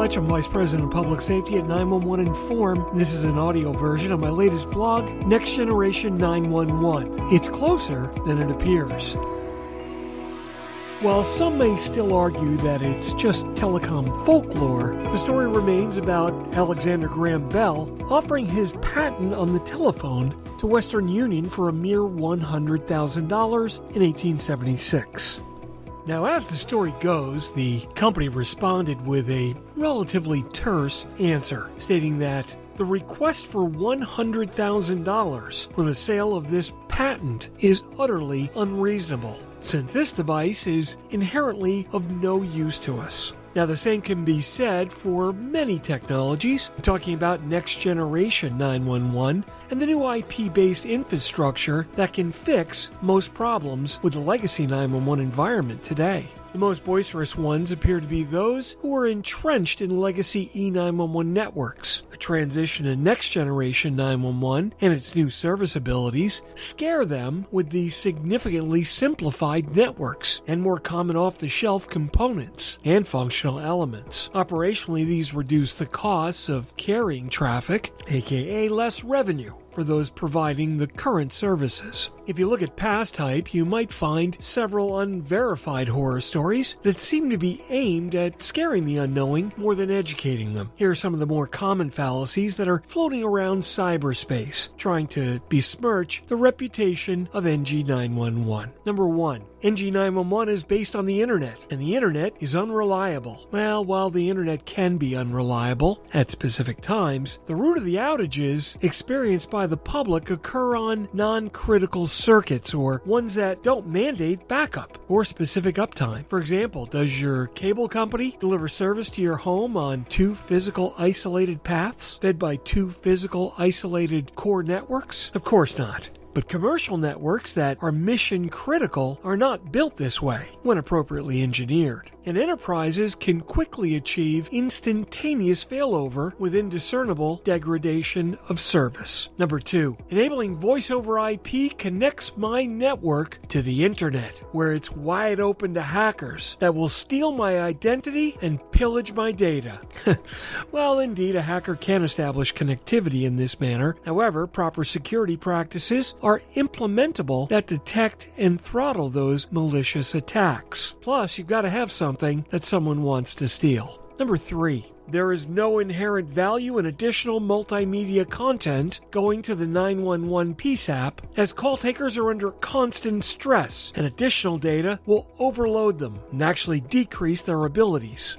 much. I'm Vice President of Public Safety at 911 Inform. This is an audio version of my latest blog, Next Generation 911. It's closer than it appears. While some may still argue that it's just telecom folklore, the story remains about Alexander Graham Bell offering his patent on the telephone to Western Union for a mere $100,000 in 1876. Now, as the story goes, the company responded with a relatively terse answer, stating that the request for $100,000 for the sale of this patent is utterly unreasonable, since this device is inherently of no use to us. Now, the same can be said for many technologies. I'm talking about next generation 911 and the new IP-based infrastructure that can fix most problems with the legacy 911 environment today. The most boisterous ones appear to be those who are entrenched in legacy E911 networks. A transition to next generation 911 and its new service abilities scare them with the significantly simplified networks and more common off-the-shelf components and functional elements. Operationally, these reduce the costs of carrying traffic, aka less revenue, for those providing the current services. If you look at past type, you might find several unverified horror stories that seem to be aimed at scaring the unknowing more than educating them. Here are some of the more common fallacies that are floating around cyberspace, trying to besmirch the reputation of NG911. Number 1. NG911 is based on the internet, and the internet is unreliable. Well, while the internet can be unreliable at specific times, the root of the outages experienced by the public occur on non-critical circuits or ones that don't mandate backup or specific uptime. For example, does your cable company deliver service to your home on 2 physical isolated paths fed by 2 physical isolated core networks? Of course not. But commercial networks that are mission critical are not built this way when appropriately engineered. And enterprises can quickly achieve instantaneous failover with indiscernible degradation of service. Number 2, enabling voice over IP connects my network to the internet, where it's wide open to hackers that will steal my identity and pillage my data. Well, indeed, a hacker can establish connectivity in this manner. However, proper security practices are implementable that detect and throttle those malicious attacks. Plus, you've got to have something that someone wants to steal. Number 3, there is no inherent value in additional multimedia content going to the 911 PSAP, as call takers are under constant stress, and additional data will overload them and actually decrease their abilities.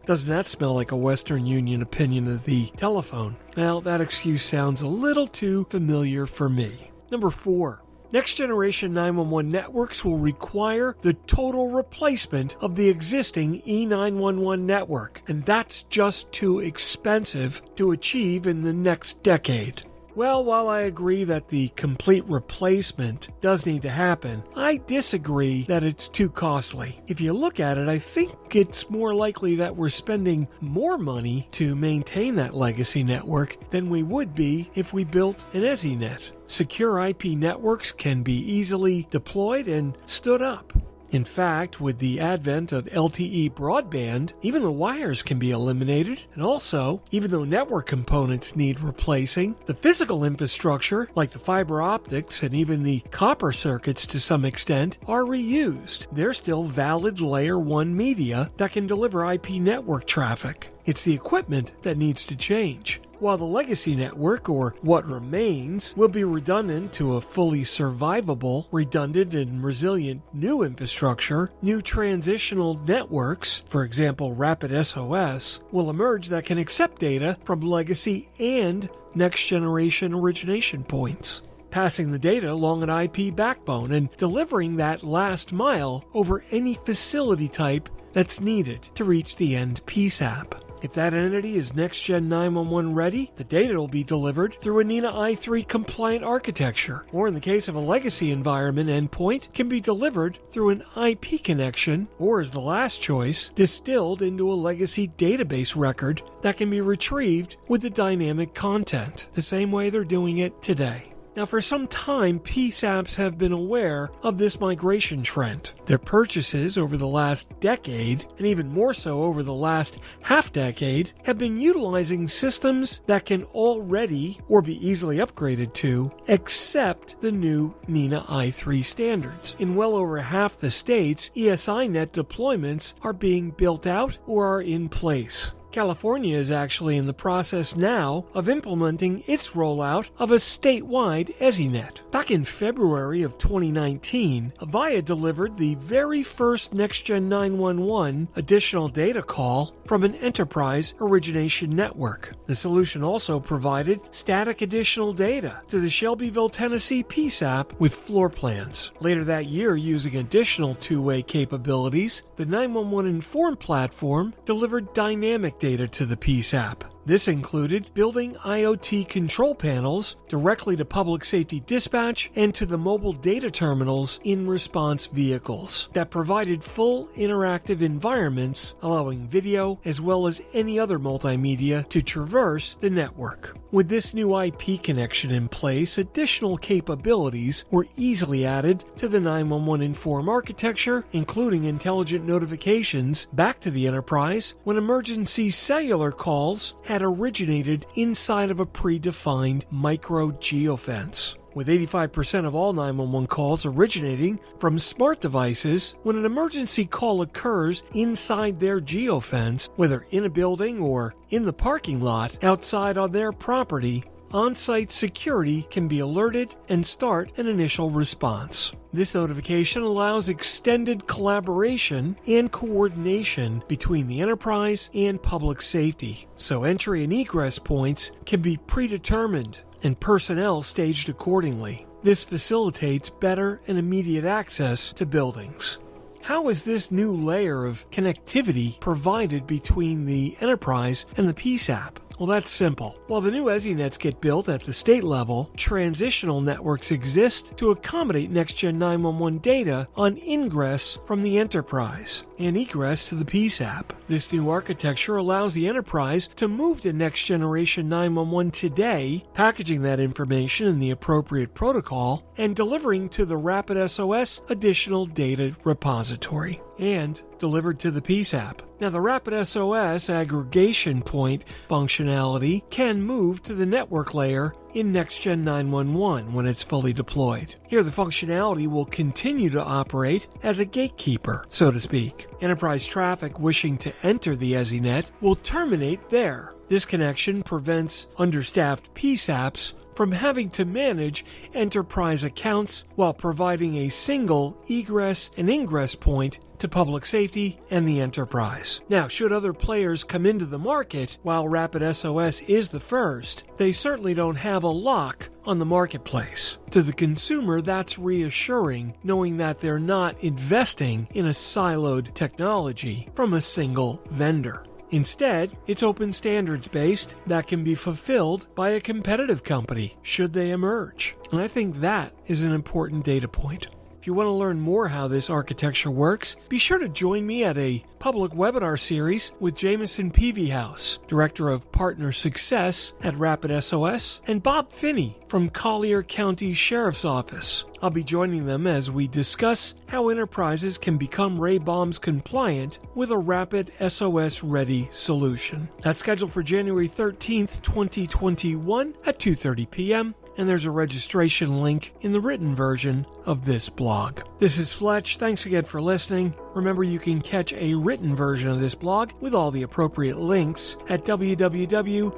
Doesn't that smell like a Western Union opinion of the telephone? Well, that excuse sounds a little too familiar for me. Number 4. Next generation 911 networks will require the total replacement of the existing E911 network, and that's just too expensive to achieve in the next decade. Well, while I agree that the complete replacement does need to happen, I disagree that it's too costly. If you look at it, I think it's more likely that we're spending more money to maintain that legacy network than we would be if we built an EZNet. Secure IP networks can be easily deployed and stood up. In fact, with the advent of LTE broadband, even the wires can be eliminated. And also, even though network components need replacing, the physical infrastructure, like the fiber optics and even the copper circuits to some extent, are reused. They're still valid layer 1 media that can deliver IP network traffic. It's the equipment that needs to change. While the legacy network, or what remains, will be redundant to a fully survivable, redundant, and resilient new infrastructure, new transitional networks, for example Rapid SOS, will emerge that can accept data from legacy and next-generation origination points, passing the data along an IP backbone and delivering that last mile over any facility type that's needed to reach the end PSAP. If that entity is Next-Gen 911 ready, the data will be delivered through a NENA i3 compliant architecture, or in the case of a legacy environment endpoint, can be delivered through an IP connection, or as the last choice, distilled into a legacy database record that can be retrieved with the dynamic content, the same way they're doing it today. Now, for some time, PSAPs have been aware of this migration trend. Their purchases over the last decade, and even more so over the last half-decade, have been utilizing systems that can already, or be easily upgraded to, accept the new NENA i3 standards. In well over half the states, ESINet deployments are being built out or are in place. California is actually in the process now of implementing its rollout of a statewide ESINet. Back in February of 2019, Avaya delivered the very first Next-Gen 911 additional data call from an enterprise origination network. The solution also provided static additional data to the Shelbyville, Tennessee PSAP with floor plans. Later that year, using additional two-way capabilities, the 911 Inform platform delivered dynamic data to the PSAP. This included building IoT control panels directly to public safety dispatch and to the mobile data terminals in response vehicles that provided full interactive environments, allowing video as well as any other multimedia to traverse the network. With this new IP connection in place, additional capabilities were easily added to the 911 Inform architecture, including intelligent notifications back to the enterprise when emergency cellular calls had originated inside of a predefined micro geofence. With 85% of all 911 calls originating from smart devices, when an emergency call occurs inside their geofence, whether in a building or in the parking lot outside on their property, on-site security can be alerted and start an initial response. This notification allows extended collaboration and coordination between the enterprise and public safety, so entry and egress points can be predetermined and personnel staged accordingly. This facilitates better and immediate access to buildings. How is this new layer of connectivity provided between the enterprise and the PSAP? Well, that's simple. While the new ESINets get built at the state level, transitional networks exist to accommodate Next-Gen 911 data on ingress from the enterprise and egress to the PSAP. This new architecture allows the enterprise to move to next-generation 911 today, packaging that information in the appropriate protocol, and delivering to the RapidSOS additional data repository, and delivered to the PSAP. Now, the RapidSOS aggregation point functionality can move to the network layer in Next-Gen 911 when it's fully deployed. Here, the functionality will continue to operate as a gatekeeper, so to speak. Enterprise traffic wishing to enter the ESINet will terminate there. This connection prevents understaffed PSAPs from having to manage enterprise accounts while providing a single egress and ingress point to public safety and the enterprise. Now, should other players come into the market, while RapidSOS is the first, they certainly don't have a lock on the marketplace. To the consumer, that's reassuring, knowing that they're not investing in a siloed technology from a single vendor. Instead, it's open standards-based that can be fulfilled by a competitive company, should they emerge. And I think that is an important data point. If you want to learn more how this architecture works, be sure to join me at a public webinar series with Jameson Peavyhouse, Director of Partner Success at RapidSOS, and Bob Finney from Collier County Sheriff's Office. I'll be joining them as we discuss how enterprises can become RABOMS compliant with a RapidSOS-ready solution. That's scheduled for January 13th, 2021 at 2:30 p.m., and there's a registration link in the written version of this blog. This is Fletch. Thanks again for listening. Remember, you can catch a written version of this blog with all the appropriate links at www.fletch.tv.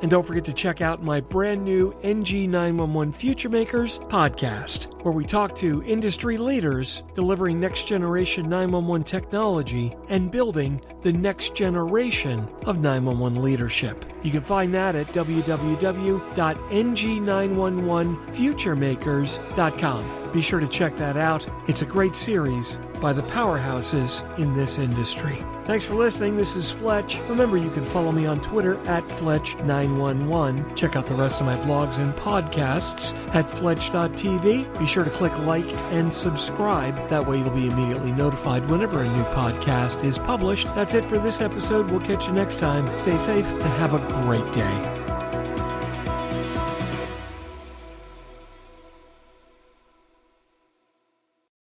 And don't forget to check out my brand new NG911 Future Makers podcast, where we talk to industry leaders delivering next generation 911 technology and building the next generation of 911 leadership. You can find that at www.ng911futuremakers.com. Be sure to check that out. It's a great series by the powerhouses in this industry. Thanks for listening. This is Fletch. Remember, you can follow me on Twitter at Fletch911. Check out the rest of my blogs and podcasts at Fletch.tv. Be sure to click like and subscribe. That way you'll be immediately notified whenever a new podcast is published. That's it for this episode. We'll catch you next time. Stay safe and have a great day.